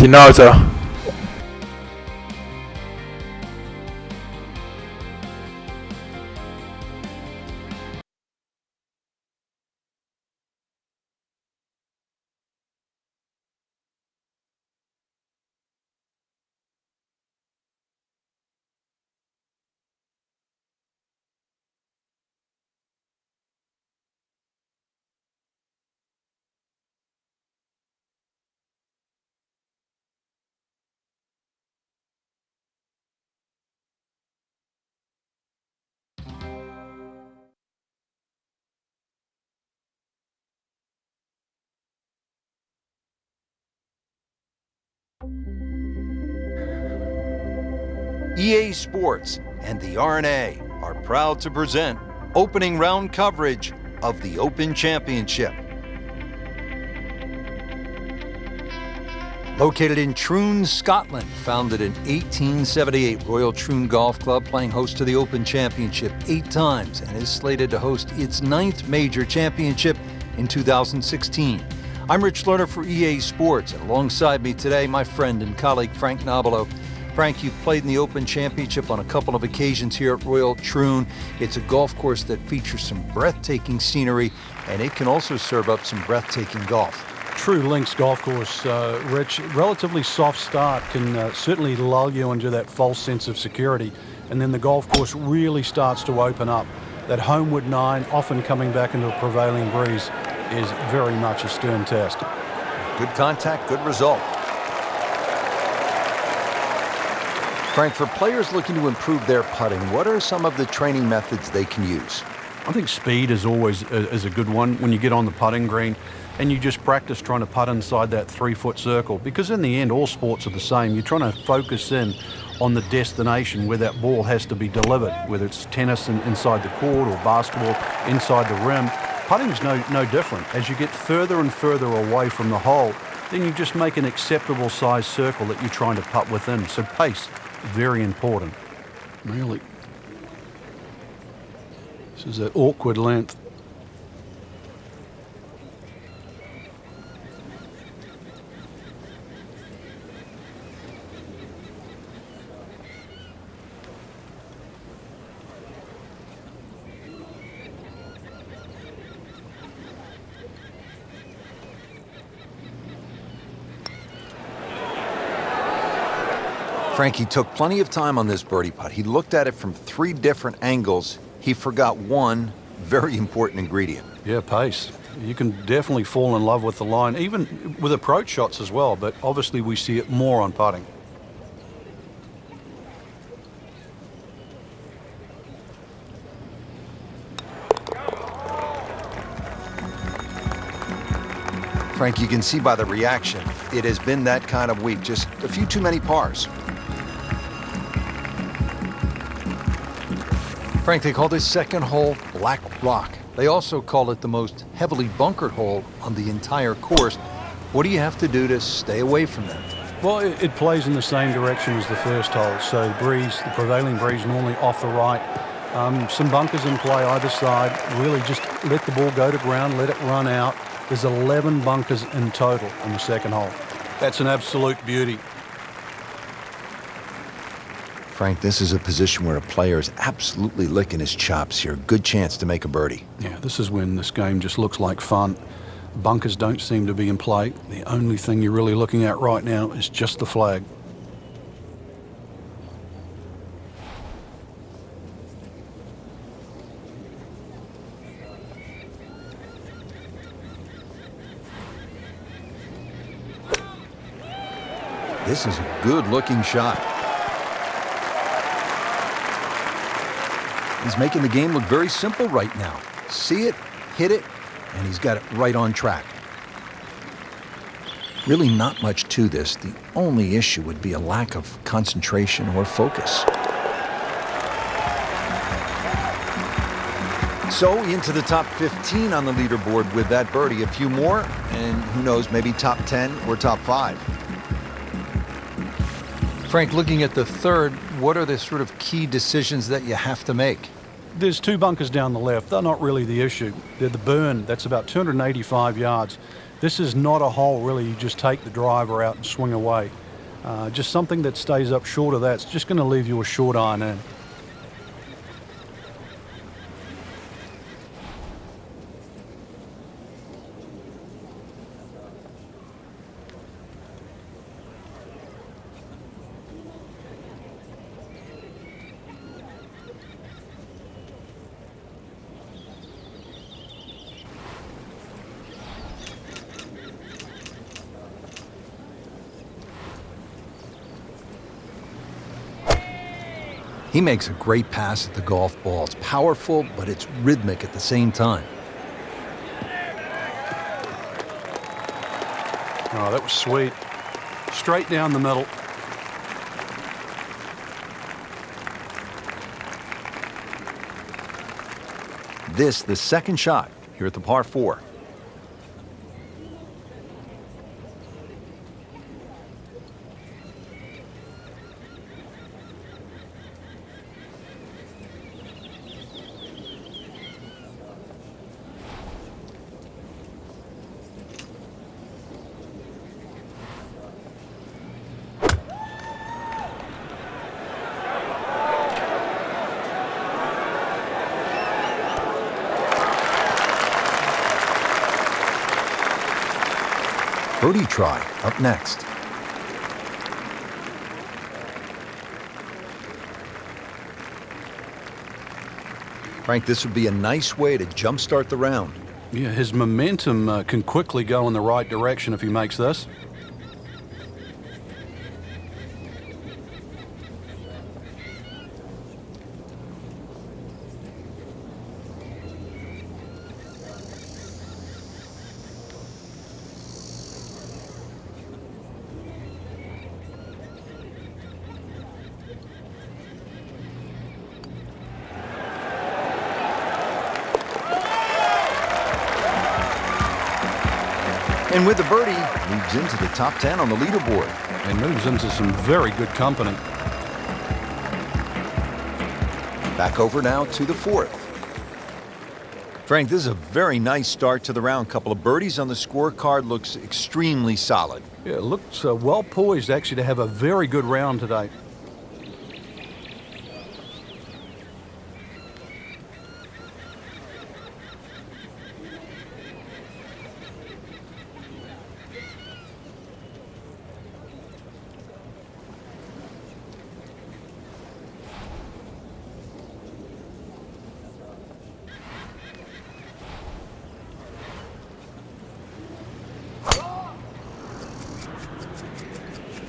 He knows her. EA Sports and the R&A are proud to present opening round coverage of the Open Championship. Located in Troon, Scotland, founded in 1878, Royal Troon Golf Club playing host to the Open Championship 8 times and is slated to host its 9th major championship in 2016. I'm Rich Lerner for EA Sports, and alongside me today, my friend and colleague Frank Nobilo. Frank, you've played in the Open Championship on a couple of occasions here at Royal Troon. It's a golf course that features some breathtaking scenery, and it can also serve up some breathtaking golf. True Links golf course, Rich. Relatively soft start can certainly lull you into that false sense of security, and then the golf course really starts to open up. That homeward 9, often coming back into a prevailing breeze, is very much a stern test. Good contact, good result. Frank, for players looking to improve their putting, what are some of the training methods they can use? I think speed is always a good one when you get on the putting green and you just practice trying to putt inside that 3-foot circle, because in the end all sports are the same. You're trying to focus in on the destination where that ball has to be delivered, whether it's tennis inside the court or basketball inside the rim. Putting's no different. As you get further and further away from the hole, then you just make an acceptable size circle that you're trying to putt within. So pace, very important. Really. This is that awkward length. Frankie took plenty of time on this birdie putt. He looked at it from 3 different angles. He forgot one very important ingredient. Yeah, pace. You can definitely fall in love with the line, even with approach shots as well, but obviously we see it more on putting. Frank, you can see by the reaction, it has been that kind of week. Just a few too many pars. Frank, they call this second hole Black Rock. They also call it the most heavily bunkered hole on the entire course. What do you have to do to stay away from that? Well, it plays in the same direction as the first hole. So the prevailing breeze normally off the right. Some bunkers in play either side. Really just let the ball go to ground, let it run out. There's 11 bunkers in total on the second hole. That's an absolute beauty. Frank, this is a position where a player is absolutely licking his chops here. Good chance to make a birdie. Yeah, this is when this game just looks like fun. Bunkers don't seem to be in play. The only thing you're really looking at right now is just the flag. This is a good-looking shot. He's making the game look very simple right now. See it, hit it, and he's got it right on track. Really not much to this. The only issue would be a lack of concentration or focus. So into the top 15 on the leaderboard with that birdie. A few more, and who knows, maybe top 10 or top 5. Frank, looking at the third, what are the sort of key decisions that you have to make? There's 2 bunkers down the left. They're not really the issue. They're the burn. That's about 285 yards. This is not a hole, really. You just take the driver out and swing away. Just something that stays up short of that's just going to leave you a short iron in. He makes a great pass at the golf ball. It's powerful, but it's rhythmic at the same time. Oh, that was sweet. Straight down the middle. This, the second shot here at the par 4. Birdie try up next. Frank, this would be a nice way to jumpstart the round. Yeah, his momentum can quickly go in the right direction if he makes this. And with the birdie, moves into the top 10 on the leaderboard. And moves into some very good company. Back over now to the 4th. Frank, this is a very nice start to the round. Couple of birdies on the scorecard, looks extremely solid. Yeah, it looks well poised actually to have a very good round today.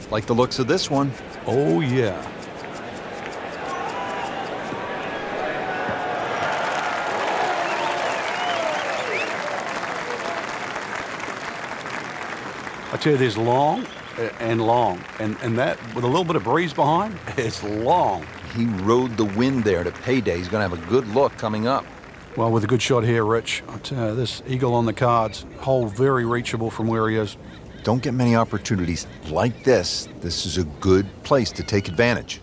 Like the looks of this one. Oh, yeah. I tell you, there's long and long. And that, with a little bit of breeze behind, it's long. He rode the wind there to payday. He's going to have a good look coming up. Well, with a good shot here, Rich, I tell you, this eagle on the cards, hole very reachable from where he is. Don't get many opportunities like this. This is a good place to take advantage.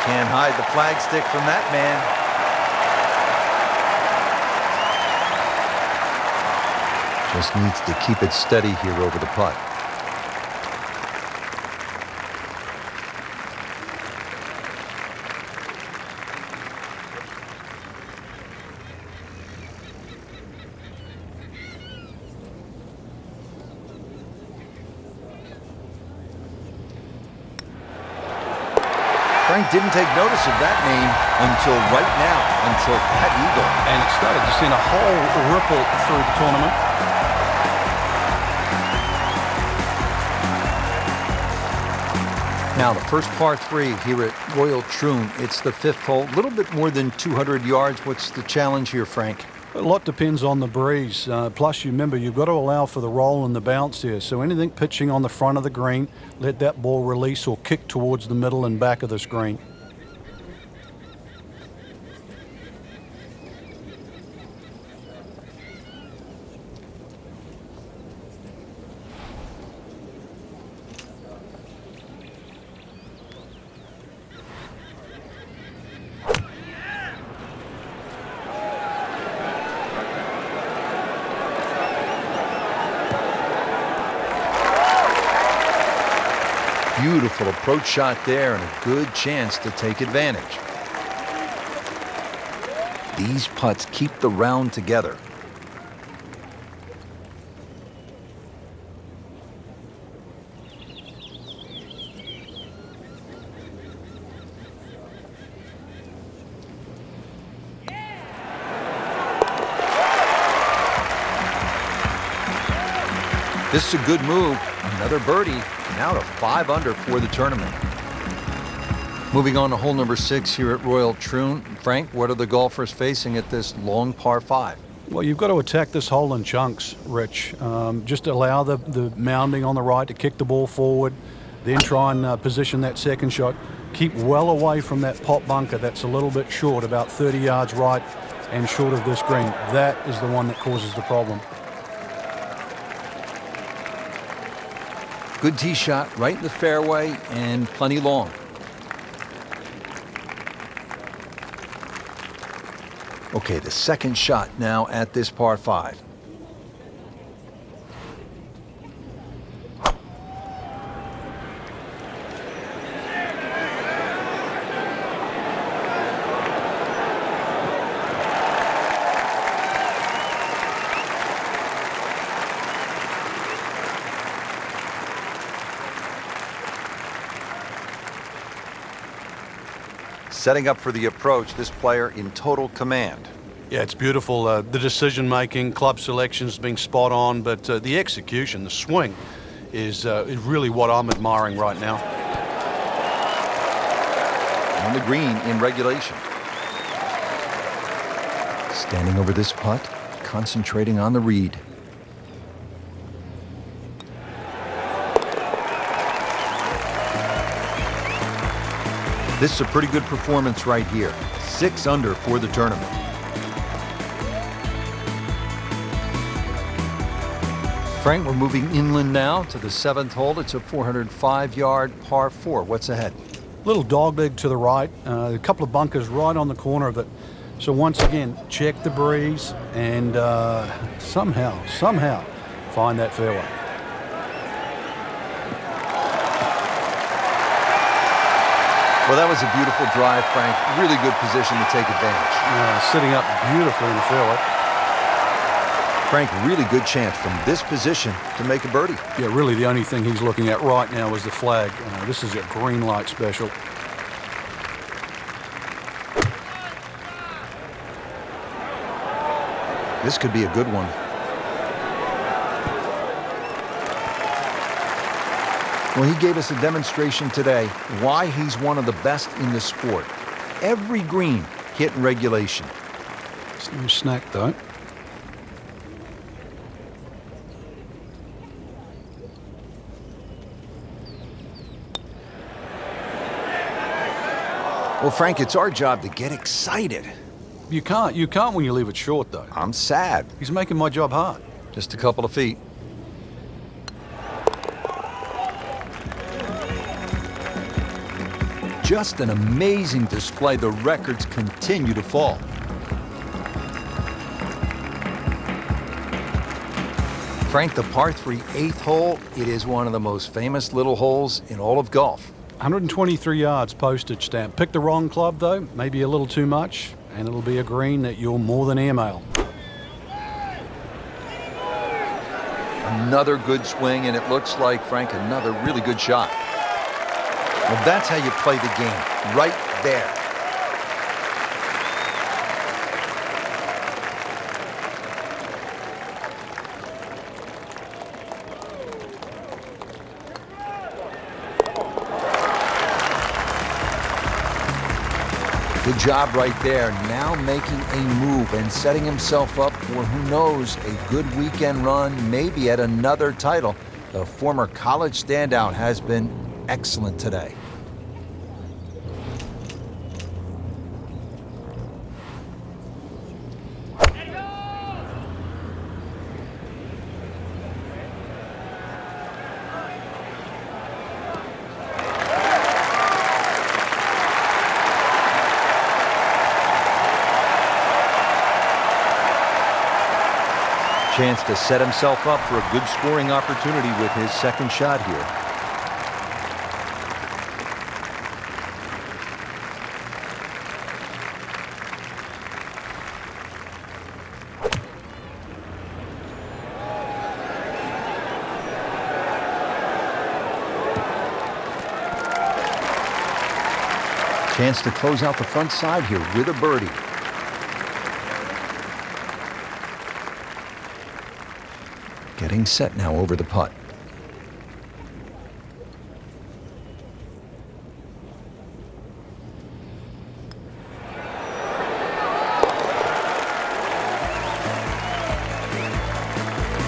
Can't hide the flagstick from that man. Just needs to keep it steady here over the putt. Frank didn't take notice of that name until right now, until that eagle. And it started to send a whole ripple through the tournament. Now the first par 3 here at Royal Troon. It's the 5th hole, a little bit more than 200 yards. What's the challenge here, Frank? A lot depends on the breeze. Plus, you remember, you've got to allow for the roll and the bounce here. So anything pitching on the front of the green, let that ball release or kick towards the middle and back of this green. Beautiful approach shot there and a good chance to take advantage. These putts keep the round together. This is a good move. Another birdie. Now to 5 under for the tournament. Moving on to hole number 6 here at Royal Troon. Frank, what are the golfers facing at this long par 5? Well, you've got to attack this hole in chunks, Rich. Just allow the mounding on the right to kick the ball forward, then try and position that second shot. Keep well away from that pot bunker that's a little bit short, about 30 yards right and short of this green. That is the one that causes the problem. Good tee shot right in the fairway and plenty long. Okay, the second shot now at this par 5. Setting up for the approach, this player in total command. Yeah, it's beautiful. The decision-making, club selection's been spot on, but the execution, the swing, is really what I'm admiring right now. On the green in regulation. Standing over this putt, concentrating on the read. This is a pretty good performance right here. 6 under for the tournament. Frank, we're moving inland now to the 7th hole. It's a 405-yard par 4. What's ahead? Little dog leg to the right, a couple of bunkers right on the corner of it. So once again, check the breeze and somehow find that fairway. Well, that was a beautiful drive, Frank. Really good position to take advantage. Sitting up beautifully in the fairway. Frank, really good chance from this position to make a birdie. Yeah, really the only thing he's looking at right now is the flag. This is a green light special. This could be a good one. Well, he gave us a demonstration today why he's one of the best in the sport. Every green hit in regulation. It's no snack, though. Well, Frank, it's our job to get excited. You can't when you leave it short, though. I'm sad. He's making my job hard. Just a couple of feet. Just an amazing display. The records continue to fall. Frank, the par 3 8th hole, it is one of the most famous little holes in all of golf. 123 yards postage stamp. Pick the wrong club, though, maybe a little too much, and it'll be a green that you'll more than airmail. Another good swing, and it looks like, Frank, another really good shot. Well, that's how you play the game, right there. Good job right there. Now making a move and setting himself up for, who knows, a good weekend run, maybe at another title. The former college standout has been excellent today. Chance to set himself up for a good scoring opportunity with his second shot here. Chance to close out the front side here with a birdie. Getting set now over the putt.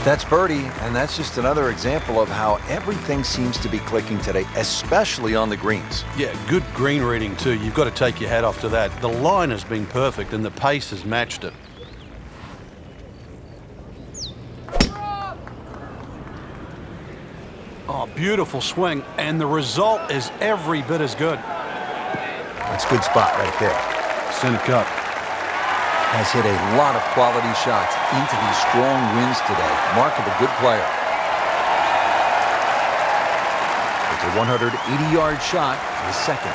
That's birdie, and that's just another example of how everything seems to be clicking today, especially on the greens. Yeah, good green reading too. You've got to take your hat off to that. The line has been perfect and the pace has matched it. Oh, beautiful swing, and the result is every bit as good. That's a good spot right there. Center cut. Has hit a lot of quality shots into these strong winds today. Mark of a good player. It's a 180-yard shot, his second.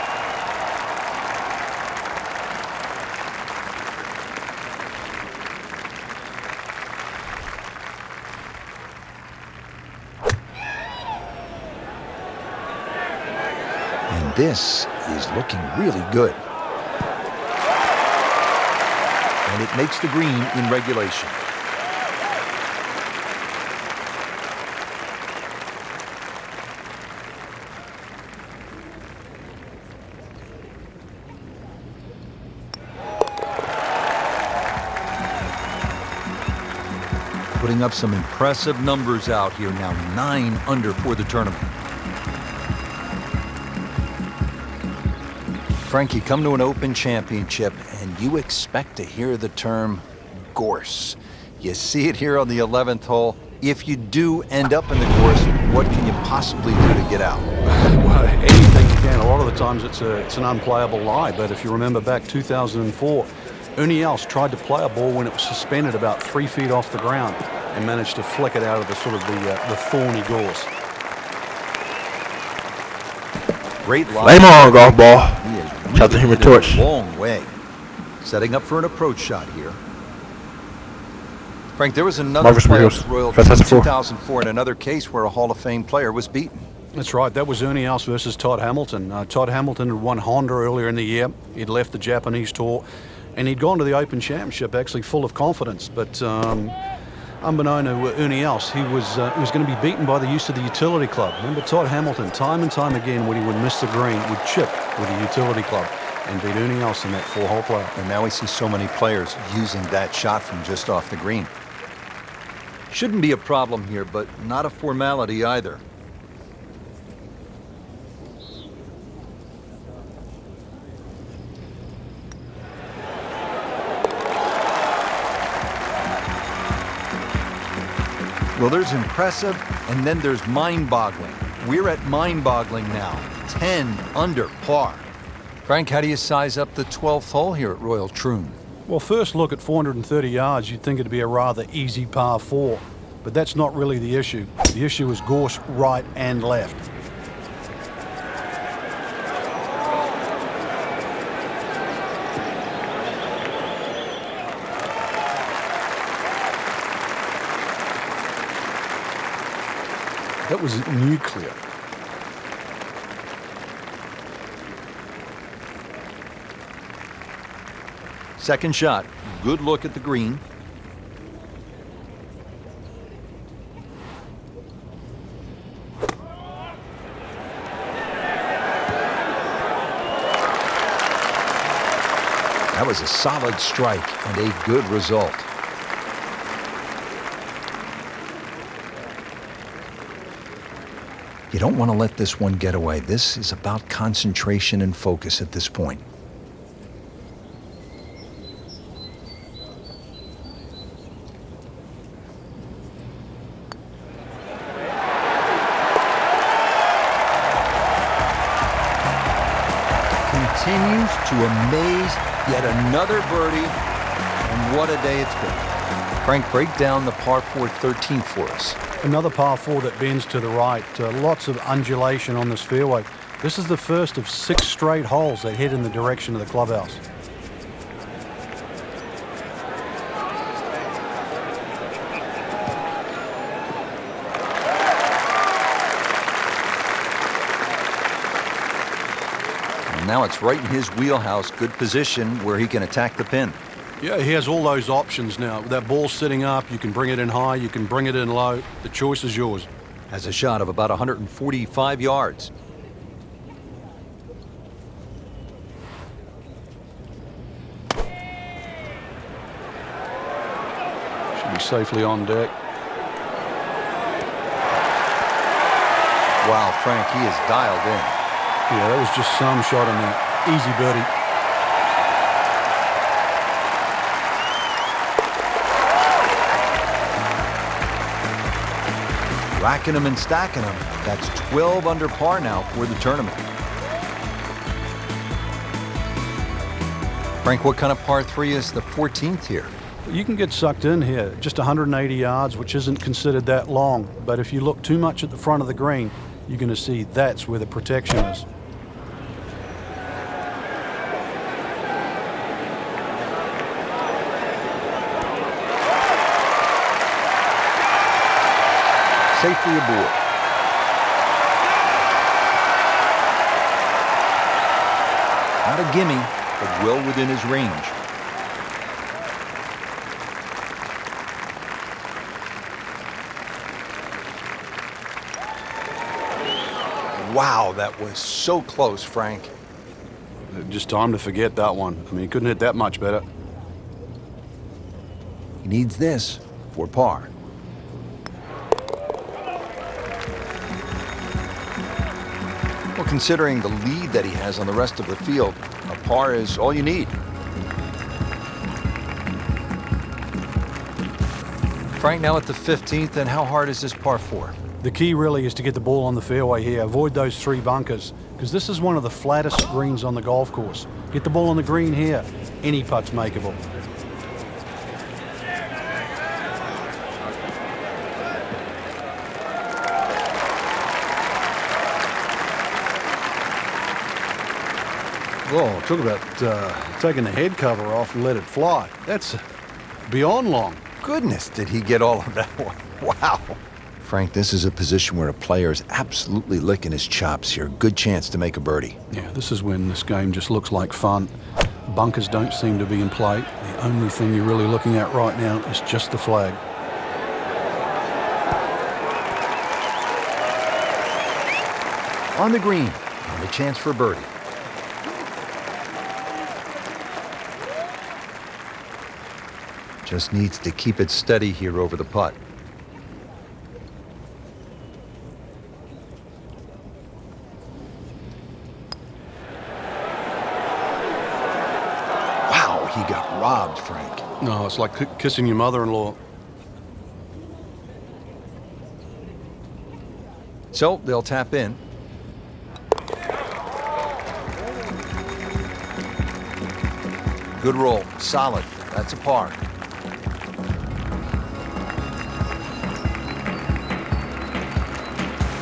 And this is looking really good. And it makes the green in regulation. Putting up some impressive numbers out here now, 9 under for the tournament. Frank, you come to an Open Championship and you expect to hear the term gorse. You see it here on the 11th hole. If you do end up in the gorse, what can you possibly do to get out? Well, anything you can. A lot of the times it's an unplayable lie, but if you remember back 2004, Ernie Els tried to play a ball when it was suspended about 3 feet off the ground and managed to flick it out of the thorny gorse. Great line. Lay him on, golf ball. He is Shout out to really Human hit it Torch. a long way. Setting up for an approach shot here. Frank, there was another Marcus player Rios, at Royal Fantastic Four. 2004 in another case where a Hall of Fame player was beaten. That's right. That was Ernie Els versus Todd Hamilton. Todd Hamilton had won Honda earlier in the year. He'd left the Japanese tour, and he'd gone to the Open Championship actually full of confidence. But unbeknown to Ernie Els, he was going to be beaten by the use of the utility club. Remember, Todd Hamilton, time and time again, when he would miss the green, would chip with the utility club and beat Ernie Els in that 4-hole play. And now we see so many players using that shot from just off the green. Shouldn't be a problem here, but not a formality either. Well, there's impressive, and then there's mind-boggling. We're at mind-boggling now. 10 under par. Frank, how do you size up the 12th hole here at Royal Troon? Well, first look at 430 yards, you'd think it'd be a rather easy par 4. But that's not really the issue. The issue is gorse right and left. That was nuclear. Second shot. Good look at the green. That was a solid strike and a good result. You don't want to let this one get away. This is about concentration and focus at this point. Continues to amaze. Yet another birdie, and what a day it's been. Frank, break down the par 4 13th for us. Another par 4 that bends to the right. Lots of undulation on this fairway. This is the first of 6 straight holes that head in the direction of the clubhouse. And now it's right in his wheelhouse. Good position where he can attack the pin. Yeah, he has all those options now. That ball's sitting up, you can bring it in high, you can bring it in low. The choice is yours. Has a shot of about 145 yards. Should be safely on deck. Wow, Frank, he is dialed in. Yeah, that was just some shot in there. Easy birdie. Racking them and stacking them. That's 12 under par now for the tournament. Frank, what kind of par 3 is the 14th here? You can get sucked in here. Just 180 yards, which isn't considered that long. But if you look too much at the front of the green, you're going to see that's where the protection is. Safely aboard. Not a gimme, but well within his range. Wow, that was so close, Frank. Just time to forget that one. I mean, he couldn't hit that much better. He needs this for par. Well, considering the lead that he has on the rest of the field, a par is all you need. Frank, now at the 15th, and how hard is this par 4? The key really is to get the ball on the fairway here. Avoid those 3 bunkers, because this is one of the flattest greens on the golf course. Get the ball on the green here. Any putt's makeable. Oh, talk about taking the head cover off and let it fly. That's beyond long. Goodness, did he get all of that one? Wow. Frank, this is a position where a player is absolutely licking his chops here. Good chance to make a birdie. Yeah, this is when this game just looks like fun. Bunkers don't seem to be in play. The only thing you're really looking at right now is just the flag. On the green, and a chance for a birdie. Just needs to keep it steady here over the putt. Wow, he got robbed, Frank. No, it's like kissing your mother-in-law. So they'll tap in. Good roll, solid. That's a par.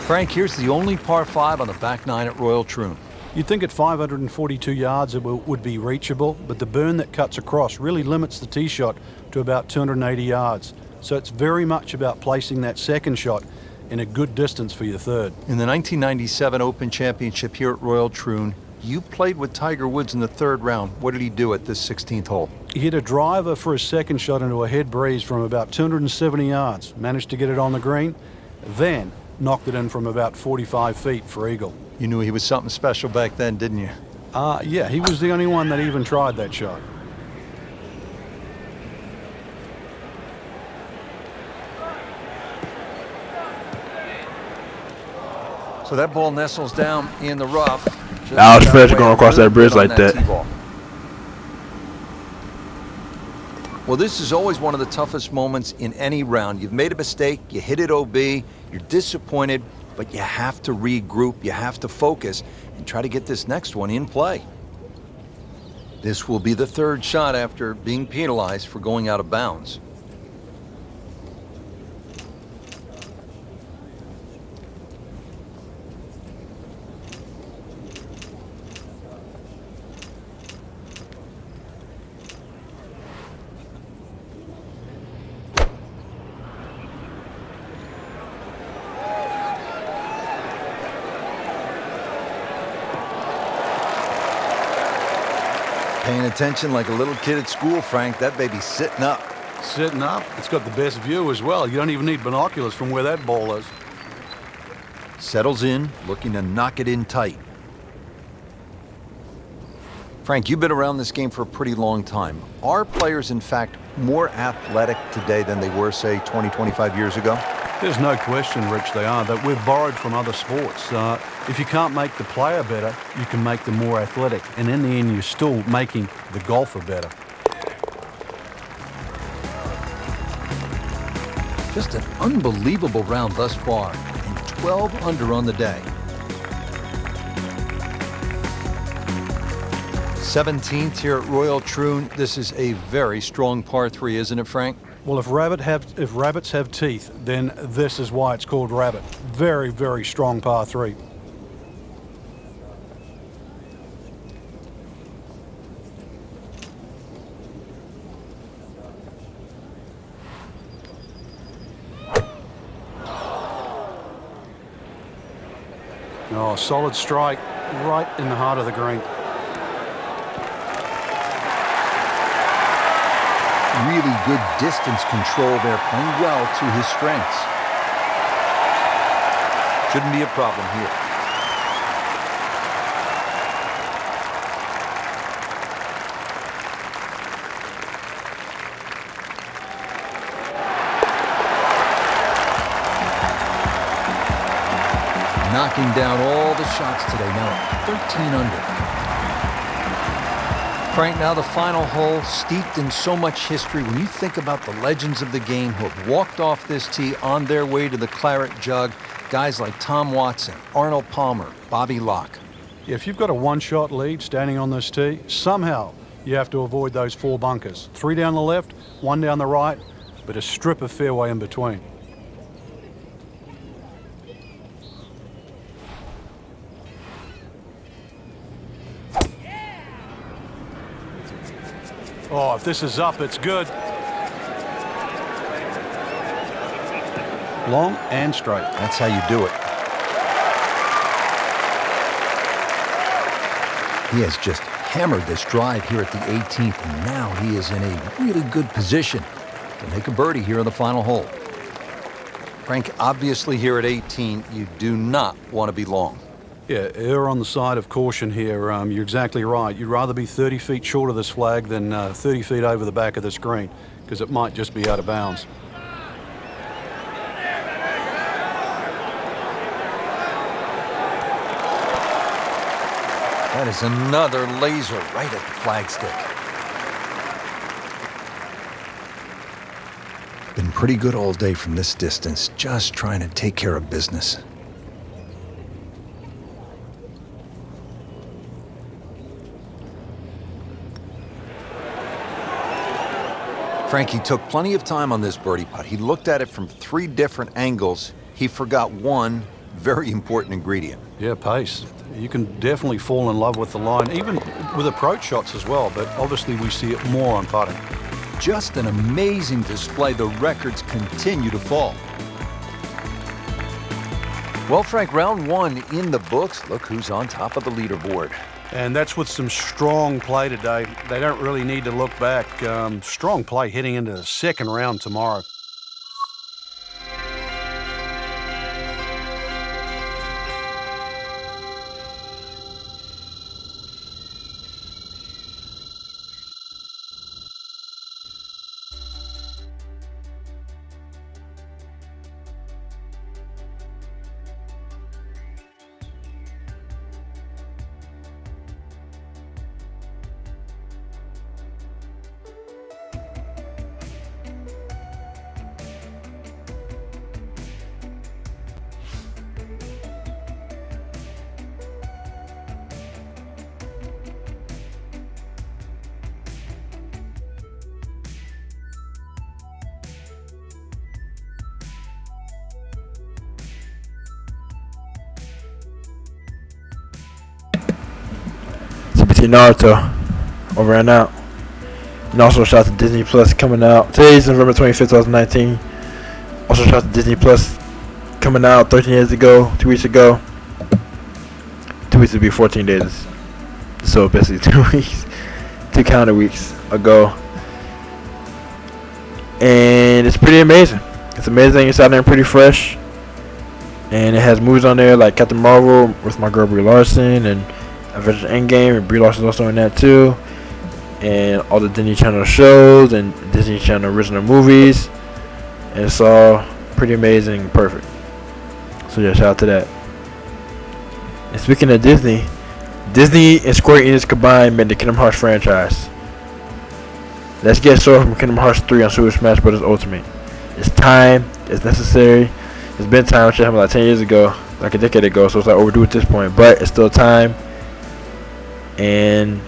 Frank, here's the only par 5 on the back 9 at Royal Troon. You'd think at 542 yards it would be reachable, but the burn that cuts across really limits the tee shot to about 280 yards. So it's very much about placing that second shot in a good distance for your third. In the 1997 Open Championship here at Royal Troon, you played with Tiger Woods in the 3rd round. What did he do at this 16th hole? He hit a driver for his second shot into a head breeze from about 270 yards, managed to get it on the green, then knocked it in from about 45 feet for eagle. You knew he was something special back then, didn't you? Yeah, he was the only one that even tried that shot. So that ball nestles down in the rough. I was afraid of going across that bridge like that. T-ball. Well, this is always one of the toughest moments in any round. You've made a mistake, you hit it OB, you're disappointed, but you have to regroup, you have to focus, and try to get this next one in play. This will be the third shot after being penalized for going out of bounds. Paying attention like a little kid at school, Frank. That baby's sitting up. Sitting up. It's got the best view as well. You don't even need binoculars from where that ball is. Settles in, looking to knock it in tight. Frank, you've been around this game for a pretty long time. Are players, in fact, more athletic today than they were, say, 20, 25 years ago? There's no question, Rich, they are. That we've borrowed from other sports. If you can't make the player better, you can make them more athletic. And in the end, you're still making the golfer better. Just an unbelievable round thus far, and 12 under on the day. 17th here at Royal Troon. This is a very strong par 3, isn't it, Frank? Well, if rabbits have teeth, then this is why it's called rabbit. Very, very strong par 3. Oh, solid strike right in the heart of the green. Really good distance control there, playing well to his strengths. Shouldn't be a problem here. Knocking down all the shots today, now 13 under. Frank, now the final hole, steeped in so much history. When you think about the legends of the game who have walked off this tee on their way to the claret jug, guys like Tom Watson, Arnold Palmer, Bobby Locke. If you've got a one-shot lead standing on this tee, somehow you have to avoid those 4 bunkers. 3 down the left, 1 down the right, but a strip of fairway in between. Oh, if this is up, it's good. Long and straight. That's how you do it. He has just hammered this drive here at the 18th, and now he is in a really good position to make a birdie here in the final hole. Frank, obviously here at 18, you do not want to be long. Yeah, err on the side of caution here. You're exactly right. You'd rather be 30 feet short of this flag than 30 feet over the back of the screen, because it might just be out of bounds. That is another laser right at the flagstick. Been pretty good all day from this distance, just trying to take care of business. Frankie took plenty of time on this birdie putt. He looked at it from 3 different angles. He forgot one very important ingredient. Yeah, pace. You can definitely fall in love with the line, even with approach shots as well, but obviously we see it more on putting. Just an amazing display. The records continue to fall. Well, Frank, round 1 in the books. Look who's on top of the leaderboard. And that's with some strong play today. They don't really need to look back. Strong play heading into the second round tomorrow. CBT Naruto. Over and out. And also shout out to Disney Plus coming out. Today's November 25th, 2019. Also shout out to Disney Plus coming out 13 years ago, 2 weeks ago. 2 weeks would be 14 days. So basically 2 weeks, 2 calendar weeks ago. And it's pretty amazing. It's amazing. It's out there and pretty fresh. And it has movies on there like Captain Marvel with my girl Brie Larson and Avengers Endgame, and Brie Larson's also in that too. And all the Disney Channel shows and Disney Channel original movies. And it's all pretty amazing and perfect. So yeah, shout out to that. And speaking of Disney, Disney and Square Enix combined made the Kingdom Hearts franchise. Let's get Sora from Kingdom Hearts 3 on Super Smash Bros. Ultimate. It's time. It's necessary. It's been time. Shit happened like 10 years ago, like a decade ago, so it's like overdue at this point. But it's still time. And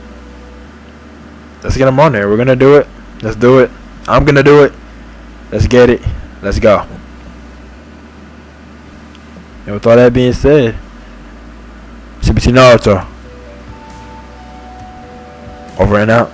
let's get them on there. We're gonna do it. Let's do it. I'm gonna do it. Let's get it. Let's go. And with all that being said, CBT Naruto. Over and out.